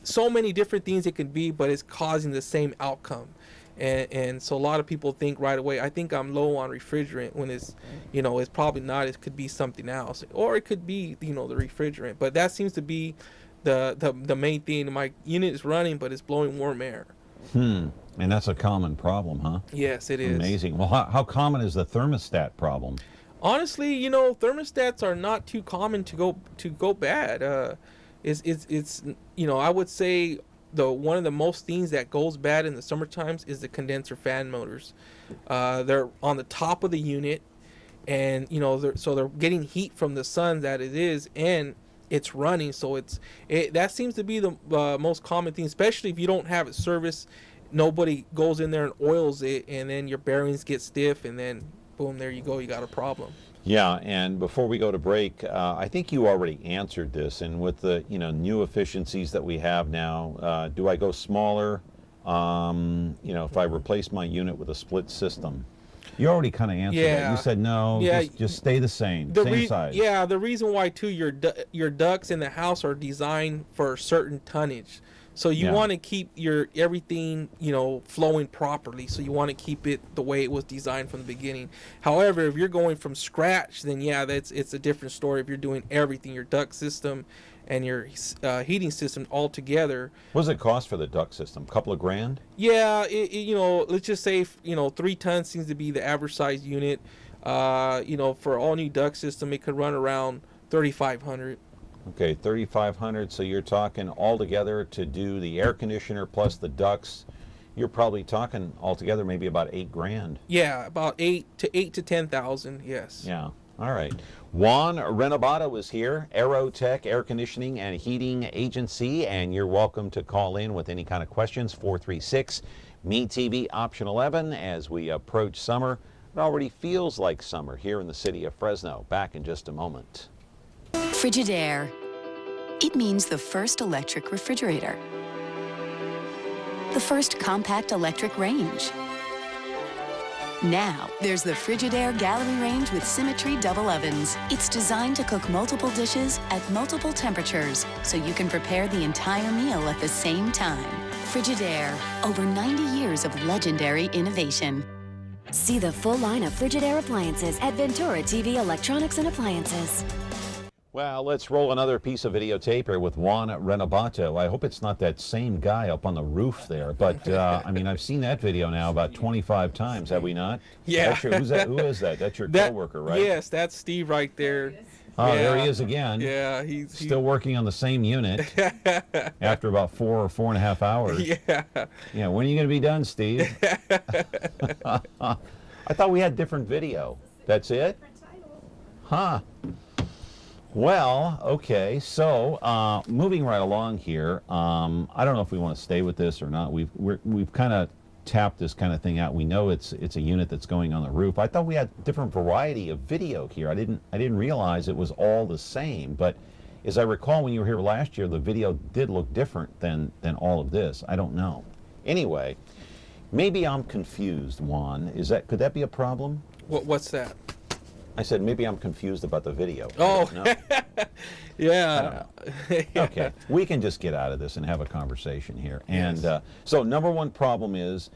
so many different things it can be, but it's causing the same outcome. And so a lot of people think right away, I think I'm low on refrigerant, when it's, you know, it's probably not. It could be something else, or it could be, you know, the refrigerant. But that seems to be the main thing. My unit is running, but it's blowing warm air. And that's a common problem, huh? Yes, it is. Amazing. Well, how common is the thermostat problem? Honestly, you know, thermostats are not too common to go bad. It's you know, I would say one of the most things that goes bad in the summer times is the condenser fan motors. They're on the top of the unit, and you know, they're getting heat from the sun that it is, and it's running. So that seems to be the most common thing, especially if you don't have it serviced. Nobody goes in there and oils it, and then your bearings get stiff, and then boom, there you go, you got a problem. Yeah, and before we go to break, I think you already answered this, and with the new efficiencies that we have now, do I go smaller? If I replace my unit with a split system? You already kind of answered that. You said no, just stay the same size. Yeah, the reason why too, your ducts in the house are designed for a certain tonnage. So you want to keep your everything, flowing properly. So you want to keep it the way it was designed from the beginning. However, if you're going from scratch, then it's a different story. If you're doing everything, your duct system and your heating system all together. What does it cost for the duct system? A couple of grand? Yeah, let's just say 3 tons seems to be the average size unit. For all new duct system, it could run around $3,500. Okay, $3,500. So you're talking altogether to do the air conditioner plus the ducts. You're probably talking altogether maybe about $8,000. Yeah, about $8,000 to $10,000. Yes. Yeah. All right. Juan Renobato is here, Aerotech Air Conditioning and Heating Agency, and you're welcome to call in with any kind of questions. 436-ME-TV option 11 as we approach summer. It already feels like summer here in the city of Fresno. Back in just a moment. Frigidaire. It means the first electric refrigerator. The first compact electric range. Now, there's the Frigidaire Gallery Range with Symmetry double ovens. It's designed to cook multiple dishes at multiple temperatures, so you can prepare the entire meal at the same time. Frigidaire, over 90 years of legendary innovation. See the full line of Frigidaire appliances at Ventura TV Electronics and Appliances. Well, let's roll another piece of videotape here with Juan Renobato. I hope it's not that same guy up on the roof there, but I've seen that video now about 25 times, have we not? Yeah. Who is that? That's your coworker, right? Yes, that's Steve right there. Oh, there he is again. Yeah, he's still working on the same unit after about 4 or 4.5 hours. Yeah. Yeah, when are you going to be done, Steve? I thought we had different video. That's it? Huh. Well, okay, so moving right along here, I don't know if we want to stay with this or not. We've kind of tapped this kind of thing out. We know it's a unit that's going on the roof. I thought we had different variety of video here. I didn't realize it was all the same. But as I recall, when you were here last year, the video did look different than all of this. I don't know. Anyway, maybe I'm confused, Juan. Could that be a problem? What's that? I said maybe I'm confused about the video. Oh, yeah. Okay, we can just get out of this and have a conversation here. And so number one problem is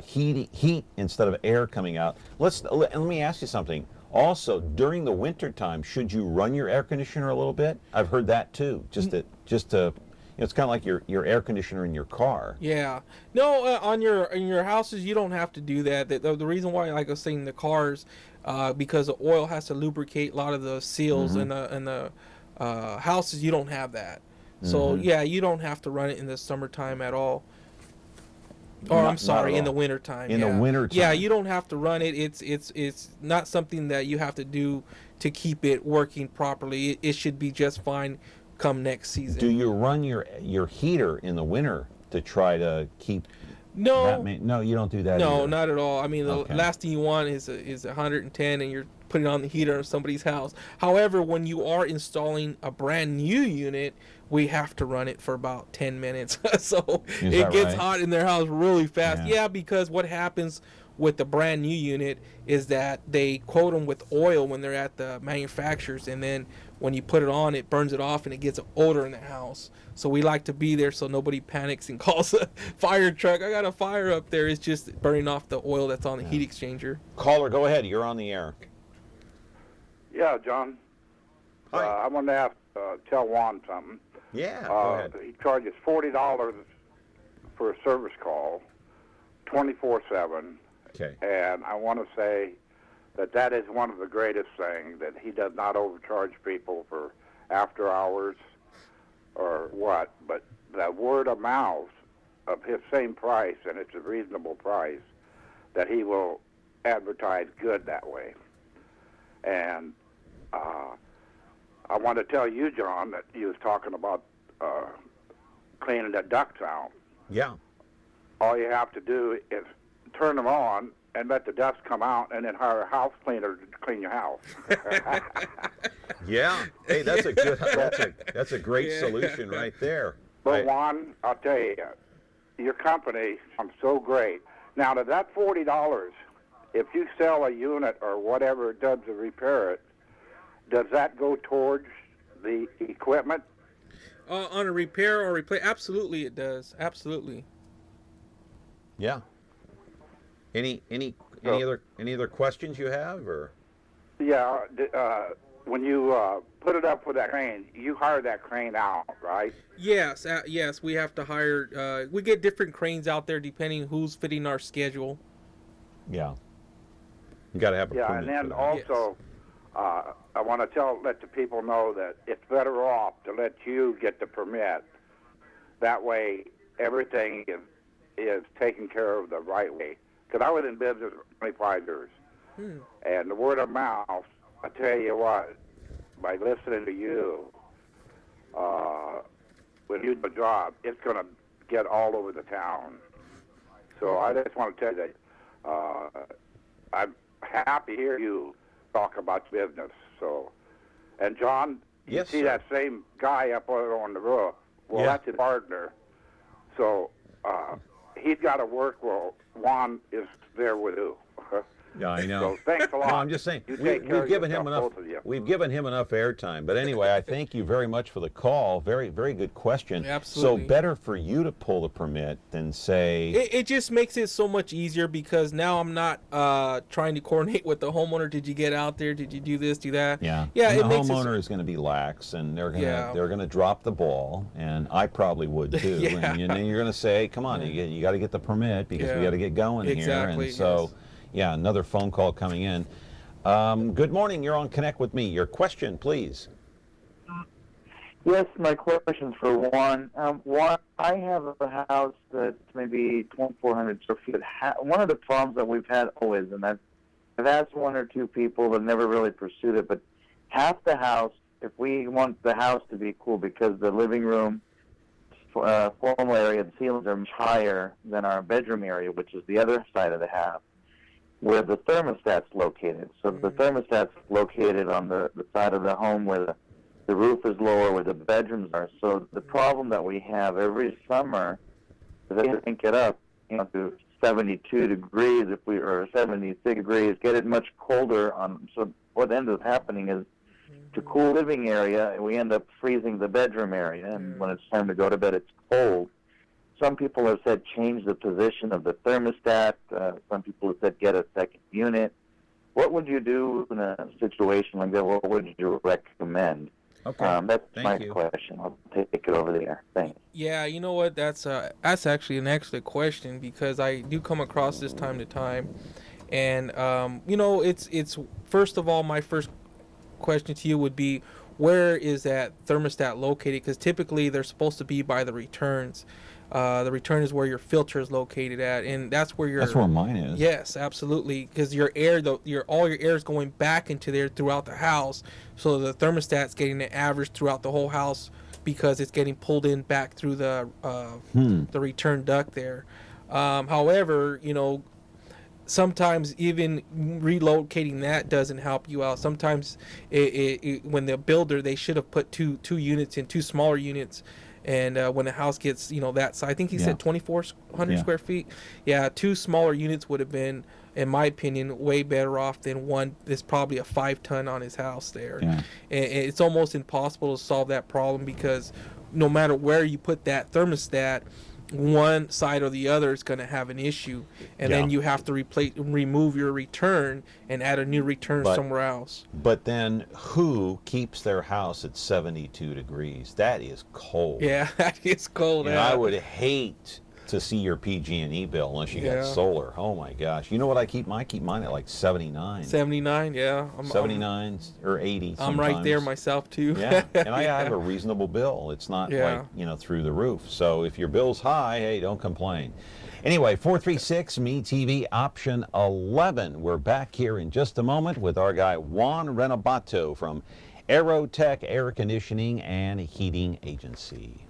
heat instead of air coming out. Let me ask you something. Also, during the winter time, should you run your air conditioner a little bit? I've heard that too. Just to it's kind of like your air conditioner in your car. Yeah. No, in your houses you don't have to do that. The reason why, like I was saying, the cars, because the oil has to lubricate a lot of the seals in the houses, you don't have that. So yeah, you don't have to run it in the summertime at all. Or I'm sorry, in the wintertime. In the wintertime. Yeah, you don't have to run it. It's not something that you have to do to keep it working properly. It should be just fine come next season. Do you run your heater in the winter to try to keep? No. No, you don't do that. No, either. not at all. I mean, the last thing you want is 110, and you're putting on the heater in somebody's house. However, when you are installing a brand new unit, we have to run it for about 10 minutes. So it gets hot in their house really fast. Yeah, because what happens with the brand new unit is that they quote them with oil when they're at the manufacturers, and then when you put it on, it burns it off and it gets an odor in the house. So we like to be there so nobody panics and calls a fire truck. I got a fire up there. It's just burning off the oil that's on the heat exchanger. Caller, go ahead. You're on the air. Yeah, John. Hi. I wanted to tell Juan something. Yeah, go ahead. He charges $40 for a service call, 24/7. Okay. And I want to say that is one of the greatest things, that he does not overcharge people for after hours or what, but the word of mouth of his same price, and it's a reasonable price, that he will advertise good that way. And I want to tell you, John, that you was talking about cleaning the ducts out. Yeah. All you have to do is turn them on and let the dust come out, and then hire a house cleaner to clean your house. Yeah. Hey, that's a good. That's a great solution right there. But Juan, I'll tell you, your company, I'm so great. Now, to that $40, if you sell a unit or whatever it does to repair it, does that go towards the equipment? On a repair or replace, absolutely it does. Absolutely. Yeah. Any other questions you have, or? Yeah. When you put it up with that crane, you hire that crane out, right? Yes. Yes, we have to hire. We get different cranes out there depending who's fitting our schedule. Yeah. You got to have a permit and then for that. also, I want to let the people know that it's better off to let you get the permit. That way, everything is taken care of the right way. Because I was in business for 25 years. And the word of mouth, I tell you what, by listening to you, when you do the job, it's going to get all over the town. So I just want to tell you that I'm happy to hear you talk about business. So, and John, you see that same guy up there on the roof. Well, that's his partner. So he's got to work while Juan is there with you. Yeah, I know. So thanks a lot. No, I'm just saying, You we've take care of given him yourself, enough. both of you. We've given him enough airtime. But anyway, I thank you very much for the call. Very, very good question. Absolutely. So better for you to pull the permit than say. It just makes it so much easier because now I'm not trying to coordinate with the homeowner. Did you get out there? Did you do this? Do that? Yeah. Yeah. And It the makes homeowner is going to be lax, and they're going to Yeah. they're going to drop the ball, and I probably would too. Yeah. And then you're going to say, "Come on, you got to get the permit because we Yeah. got to get going here." Exactly, And so, yes. yeah, another phone call coming in. Good morning. You're on Connect with Me. Your question, please. Yes, my question's for Juan. Juan, I have a house that's maybe 2,400 square feet. One of the problems that we've had always, and I've asked one or two people that never really pursued it, but half the house, if we want the house to be cool, because the living room, formal area, the ceilings are much higher than our bedroom area, which is the other side of the house, where the thermostat's located. So the thermostat's located on the side of the home where the roof is lower, where the bedrooms are. So the problem that we have every summer is that we crank it up, to 72 degrees or 76 degrees, get it much colder. So what ends up happening is, to cool living area, we end up freezing the bedroom area, and when it's time to go to bed, it's cold. Some people have said change the position of the thermostat. Some people have said get a second unit. What would you do in a situation like that? What would you recommend? Okay. That's Thank my you. question. I'll take it over there. Thanks. Yeah, you know what? That's actually an excellent question because I do come across this time to time, and it's first of all, my first question to you would be, where is that thermostat located? Because typically they're supposed to be by the returns. The return is where your filter is located at, and that's where That's where mine is. Yes, absolutely, because your air, all your air is going back into there throughout the house, so the thermostat's getting an average throughout the whole house because it's getting pulled in back through the return duct there. However, sometimes even relocating that doesn't help you out. Sometimes when the builder, they should have put two units in, two smaller units. And when the house gets, that size, I think he said 2,400 square feet. Yeah, two smaller units would have been, in my opinion, way better off than one that's probably a 5-ton on his house there. Yeah. And it's almost impossible to solve that problem because no matter where you put that thermostat, one side or the other is going to have an issue, and then you have to remove your return and add a new return somewhere else. But then who keeps their house at 72 degrees? That is cold. Yeah, that is cold. And I would hate to see your PG&E bill unless you Yeah. got solar. Oh my gosh! You know what I keep? I keep mine at like 79. 79, yeah. 79 or 80. I'm right there sometimes. myself too. Yeah, and I have a reasonable bill. It's not Yeah. like, through the roof. So if your bill's high, hey, don't complain. Anyway, 436-ME-TV, option 11. We're back here in just a moment with our guy Juan Renobato from Aerotech Air Conditioning and Heating Agency.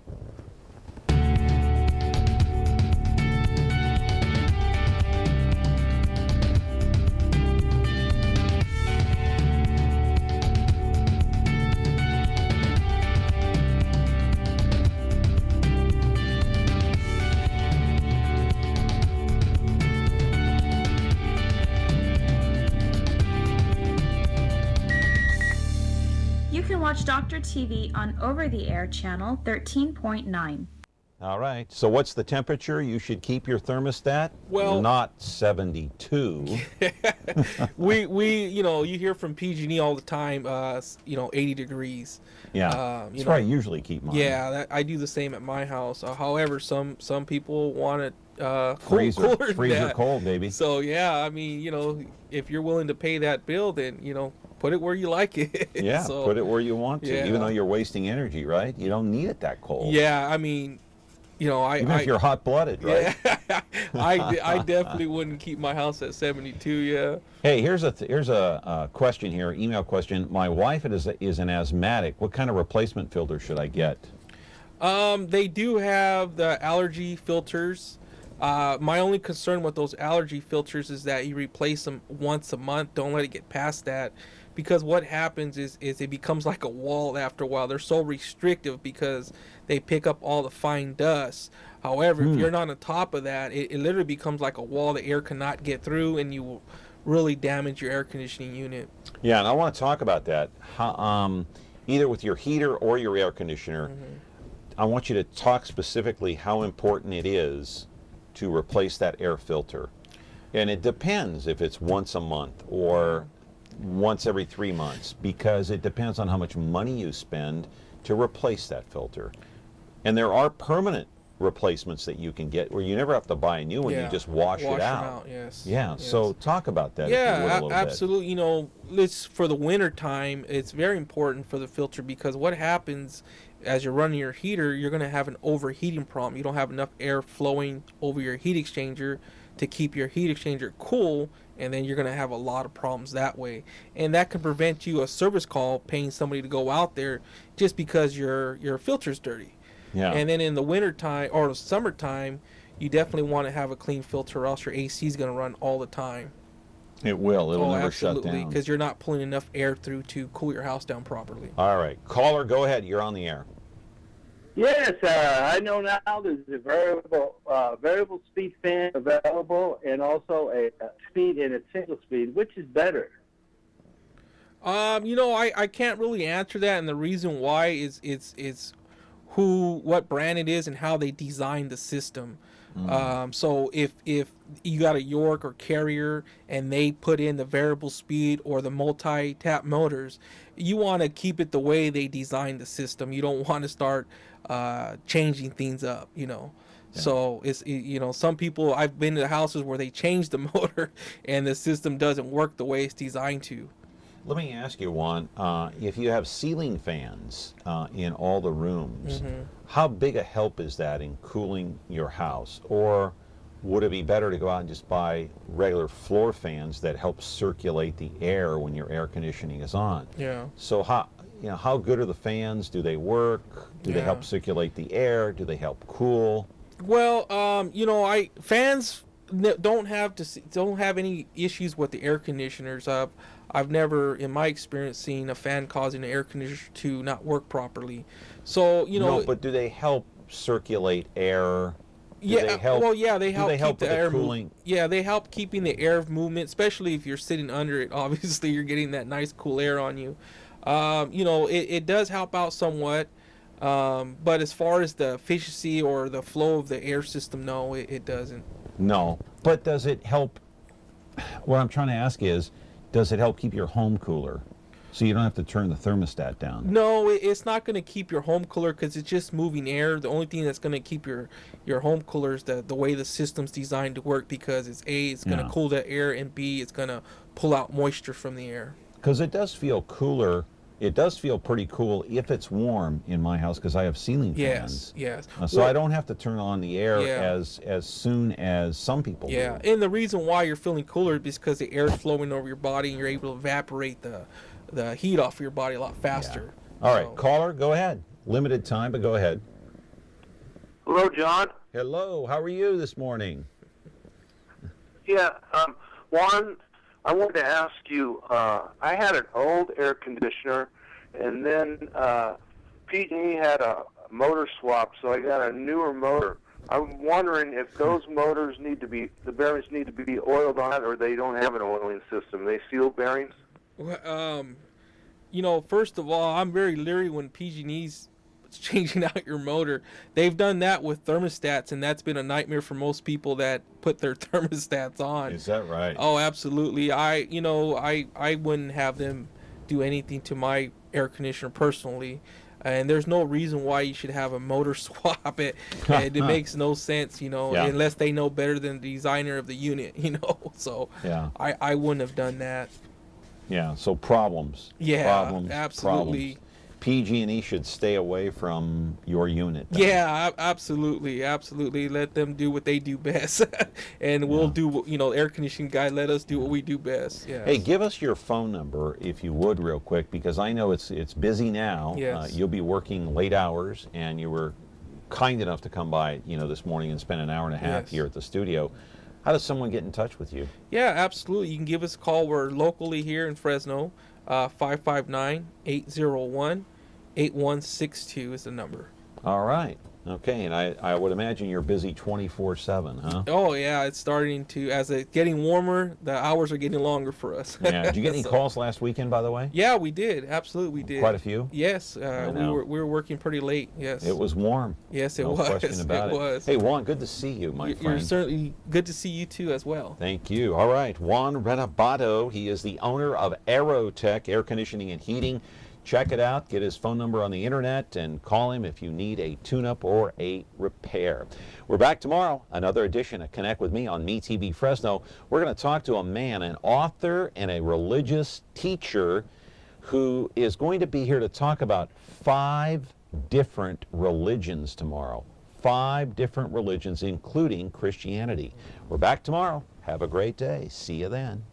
You can watch Dr. TV on over-the-air channel 13.9. All right. So what's the temperature you should keep your thermostat? Well, not 72. you hear from PG&E all the time, 80 degrees. Yeah, that's where I usually keep mine. Yeah, I do the same at my house. However, some people want it freezer cooler than that. cold, baby. So yeah, I mean, if you're willing to pay that bill, then put it where you like it. Yeah, so, put it where you want to, yeah. even though you're wasting energy, right? You don't need it that cold. Yeah, I mean, even if you're hot-blooded, right? Yeah, I definitely wouldn't keep my house at 72. Yeah. Hey, here's a question here, email question. My wife is an asthmatic. What kind of replacement filter should I get? They do have the allergy filters. My only concern with those allergy filters is that you replace them once a month. Don't let it get past that, because what happens is it becomes like a wall after a while. They're so restrictive because they pick up all the fine dust. However, if you're not on top of that, it literally becomes like a wall the air cannot get through, and you will really damage your air conditioning unit. Yeah, and I want to talk about that. Either with your heater or your air conditioner, I want you to talk specifically how important it is to replace that air filter. And it depends if it's once a month or once every 3 months, because it depends on how much money you spend to replace that filter. And there are permanent replacements that you can get where you never have to buy a new one, you just wash it out. Yes. Yeah, yes. So talk about that. Yeah, if you would, a little absolutely. Bit. For the winter time, it's very important for the filter, because what happens as you're running your heater, you're going to have an overheating problem. You don't have enough air flowing over your heat exchanger to keep your heat exchanger cool, and then you're going to have a lot of problems that way. And that can prevent you a service call paying somebody to go out there just because your filter's dirty. Yeah. And then in the winter time or the summertime, you definitely want to have a clean filter, or else your AC is going to run all the time. It will. It'll never shut down. Because you're not pulling enough air through to cool your house down properly. All right. Caller, go ahead. You're on the air. Yes, I know now there's a variable speed fan available, and also a speed and a single speed. Which is better? I can't really answer that, and the reason why is what brand it is and how they designed the system. So if you got a York or Carrier and they put in the variable speed or the multi-tap motors, you want to keep it the way they designed the system. You don't want to start changing things up, Yeah. So it's some people, I've been to houses where they change the motor and the system doesn't work the way it's designed to. Let me ask you, Juan, if you have ceiling fans in all the rooms, how big a help is that in cooling your house? Or would it be better to go out and just buy regular floor fans that help circulate the air when your air conditioning is on? Yeah. So how good are the fans? Do they work? Do they help circulate the air? Do they help cool? Well, fans don't have any issues with the air conditioners. I've never, in my experience, seen a fan causing an air conditioner to not work properly. So No, but do they help circulate air? They help keep the air cooling. Yeah, they help keeping the air movement, especially if you're sitting under it. Obviously, you're getting that nice cool air on you. It does help out somewhat. But as far as the efficiency or the flow of the air system, no, it doesn't. No, but does it help? What I'm trying to ask is, does it help keep your home cooler? So you don't have to turn the thermostat down. No, it's not going to keep your home cooler because it's just moving air. The only thing that's going to keep your home cooler is the way the system's designed to work, because it's going to cool the air, and B, it's going to pull out moisture from the air. Because it does feel cooler. It does feel pretty cool if it's warm in my house, because I have ceiling fans. Yes. So I don't have to turn on the air as soon as some people do. Yeah, and the reason why you're feeling cooler is because the air is flowing over your body, and you're able to evaporate the heat off your body a lot faster. All right, caller, go ahead. Limited time, but go ahead. Hello, John. Hello, how are you this morning? Yeah, Juan, I wanted to ask you, I had an old air conditioner, and then PG&E had a motor swap, so I got a newer motor. I'm wondering if those motors the bearings need to be oiled on it, or they don't have an oiling system. They seal bearings? Well, first of all, I'm very leery when PG&E's changing out your motor. They've done that with thermostats, and that's been a nightmare for most people that put their thermostats on. Is that right? Oh, absolutely. I wouldn't have them do anything to my air conditioner personally. And there's no reason why you should have a motor swap. It makes no sense, unless they know better than the designer of the unit, So I wouldn't have done that. Yeah, so problems. Yeah, problems, absolutely. Problems. PG&E should stay away from your unit. Then. Yeah, absolutely. Let them do what they do best, and we'll do. Air conditioning guy, let us do what we do best. Yes. Hey, give us your phone number if you would, real quick, because I know it's busy now. Yes. You'll be working late hours, and you were kind enough to come by, this morning and spend an hour and a half here at the studio. How does someone get in touch with you? Yeah, absolutely. You can give us a call. We're locally here in Fresno. 559-801-8162 is the number. All right. Okay, and I would imagine you're busy 24/7, huh? Oh yeah, it's starting to, as it's getting warmer, the hours are getting longer for us. Yeah. Did you get any calls last weekend, by the way? Yeah, we did. Absolutely, we did. Quite a few? Yes, we were working pretty late. Yes. It was warm. Yes, it no was. question about it. Was. Hey, Juan, good to see you, my friend. You're certainly good to see you too, as well. Thank you. All right, Juan Renobato. He is the owner of Aerotech Air Conditioning and Heating. Check it out. Get his phone number on the internet and call him if you need a tune-up or a repair. We're back tomorrow. Another edition of Connect with Me on MeTV Fresno. We're going to talk to a man, an author and a religious teacher, who is going to be here to talk about 5 different religions tomorrow. 5 different religions, including Christianity. We're back tomorrow. Have a great day. See you then.